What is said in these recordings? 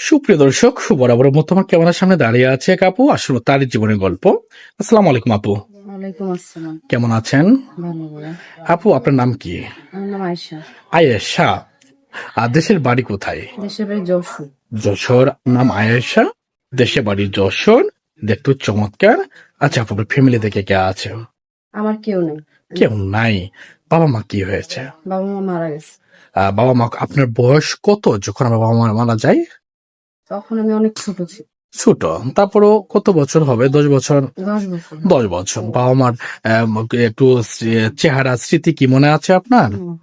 সুপ্রিয় দর্শক, বরাবরের মতো আমার ক্যামেরার সামনে দাঁড়িয়ে আছে এক আপু, আসলে তারই জীবনের গল্প। আসসালামু আলাইকুম আপু, ওয়ালাইকুম আসসালাম। কেমন আছেন? ভালো ভাইয়া। আপু, আপনার নাম কি? আমার নাম আয়েশা। আয়েশা। আর দেশের বাড়ি কোথায়? দেশের বাড়ি যশোর। যশোর। নাম আয়েশা, দেশে বাড়ি যশোর। দেখতে চমৎকার। আচ্ছা আপু, আপনার ফ্যামিলিতে কে কে আছে? আমার কেউ নেই। কেউ নাই। বাবা মা কি হয়েছে? বাবা মা মারা গেছে। বাবা মা, আপনার বয়স কত যখন আমার বাবা মা মারা যায়? তখন আমি অনেক ছোট ছিল। ছোট। তারপরও কত বছর হবে? 10 বছর। 10 বছর। 10 বছর। বাবা মার একটু চেহারা স্মৃতি কি মনে আছে আপনার? হুম।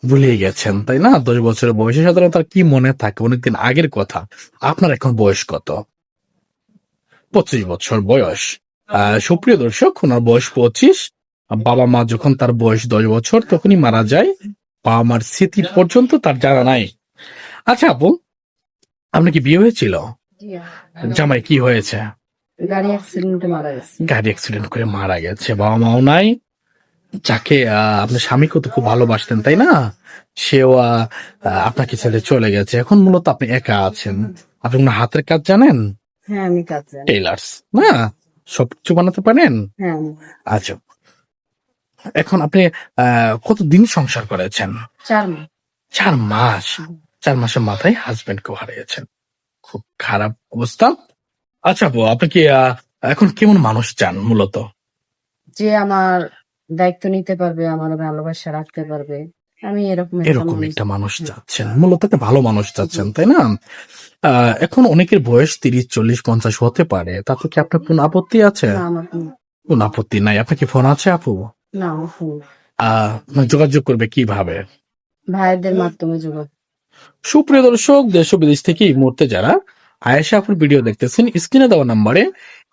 ভুলেই গেছেন তাই না? 10 বছরের বয়সে সাধারণত আর কি মনে থাকে, অনেকদিন আগের কথা। আপনার এখন বয়স কত? 25 বছর বয়স। সুপ্রিয় দর্শক, ওনার বয়স 25। বাবা মা যখন তার বয়স 10 বছর তখনই মারা যায়। বাবা মার স্মৃতি পর্যন্ত তার জানা নাই। আচ্ছা আপু, আপনার কি বিয়ে হয়েছিল? জি, জামাই কি হয়েছে? গাড়ি অ্যাক্সিডেন্টে মারা গেছে। গাড়ি অ্যাক্সিডেন্ট করে মারা গেছে। বাবা মাও নাই। যাকে আপনার স্বামীকে তো খুব ভালোবাসতেন তাই না? সেও আপনাকে ছেড়ে চলে গেছে। এখন মূলত আপনি একা আছেন। আপনি কোনো হাতের কাজ জানেন? হ্যাঁ, আমি কাজ জানি। টেইলার্স না? সবকিছু বানাতে পারেন? হ্যাঁ, আচ্ছা, এখন আপনি কতদিন সংসার করেছেন? 4 মাস। 4 মাস। 4 মাসের মাথায় হাজবেন্ডকেও হারিয়েছেন। খুব খারাপ অবস্থা। আচ্ছা আপু, আপনি কি এখন কেমন মানুষ চান মূলত? যে আমার দায়িত্ব নিতে পারবে, আমার ভালোবাসা রাখতে পারবে, আমি এরকম একটা এরকম মানুষ। একটা মানুষ চাচ্ছেন, মূলত একটা ভালো মানুষ চাচ্ছেন তাই না? এখন অনেকের বয়স 30, 40, 50 হতে পারে, তাতে কি আপনার কোন আপত্তি আছে? না, আমার কোন আপত্তি নাই। আপনার কি ফোন আছে আপু? না, আমার ফোন যোগাযোগ করবে কিভাবে? ভাইদের মাধ্যমে যোগাযোগ। সুপ্রিয় দর্শক, দেশ ও বিদেশ থেকে এই মুহূর্তে যারা আয়েশা আপুর ভিডিও দেখতেছেন, স্ক্রিনে দেওয়া নাম্বারে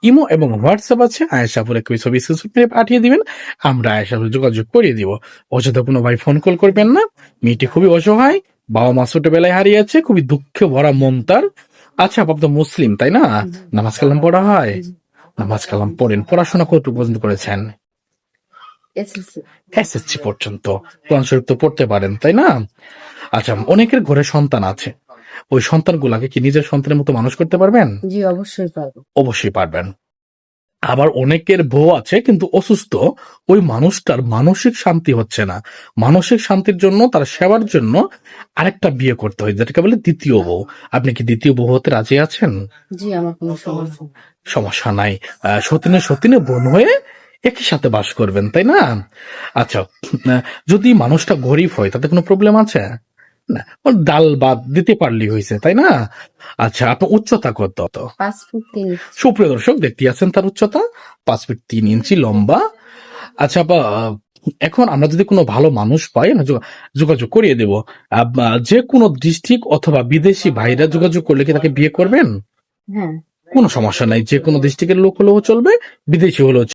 ইমো এবং হোয়াটসঅ্যাপ আছে। আয়েশা আপুর একই ছবি স্ক্রিনশট মেরে পাঠিয়ে দিবেন, আমরা আয়েশা আপুর যোগাযোগ করিয়ে দিব। অযথা কোনো ভাই ফোন কল করবেন না। মেয়েটি খুবই অসহায়, বাবা মা ছোটবেলায় হারিয়েছে, খুবই দুঃখে ভরা মন তার। আচ্ছা আপু, তো মুসলিম তাই না? নামাজ কালাম পড়া হয়? নামাজ কালাম পড়েন। পড়াশোনা কতটুকু পর্যন্ত করেছেন? এসএসসি। এসএসসি পর্যন্ত। কোরআন শরীফ তো পড়তে পারেন তাই না? আচ্ছা, অনেকের ঘরে সন্তান আছে, ওই সন্তানগুলাকে কি নিজের সন্তানের মতো মানুষ করতে পারবেন? জি, অবশ্যই পারবো। অবশ্যই পারবেন। আবার অনেকের বউ আছে কিন্তু অসুস্থ, ওই মানুষটার মানসিক শান্তি হচ্ছে না। মানসিক শান্তির জন্য, তার সেবার জন্য আরেকটা বিয়ে করতে হয়, যেটাকে বলে দ্বিতীয় বউ। আপনি কি দ্বিতীয় বউ হতে রাজি আছেন? জি, আমার কোনো সমস্যা নেই। সমস্যা নাই। সতীনে সতীনে বোন হয়ে একই সাথে বাস করবেন তাই না? আচ্ছা, যদি মানুষটা গরিব হয় তাতে কোনো প্রবলেম আছে? না, ওর ডাল ভাত দিতে পারলেই হয়েছে তাই না? আচ্ছা, আপনার উচ্চতা কত? 5 ফুট 3 ইঞ্চি। সুপ্রিয় দর্শক, দেখতে আছেন তার উচ্চতা 5 ফিট 3 ইঞ্চি লম্বা। আচ্ছা বা, এখন আমরা যদি কোনো ভালো মানুষ পাই, না যোগাযোগ করিয়ে দেব। যে কোনো ডিস্ট্রিক্ট অথবা বিদেশি ভাইরা যোগাযোগ করলে কি তাকে বিয়ে করবেন? হ্যাঁ। কোনো সমস্যা নাই, যে কোনো ডিস্ট্রিক্টের লোক হলেও চলবে, বিদেশি হলেও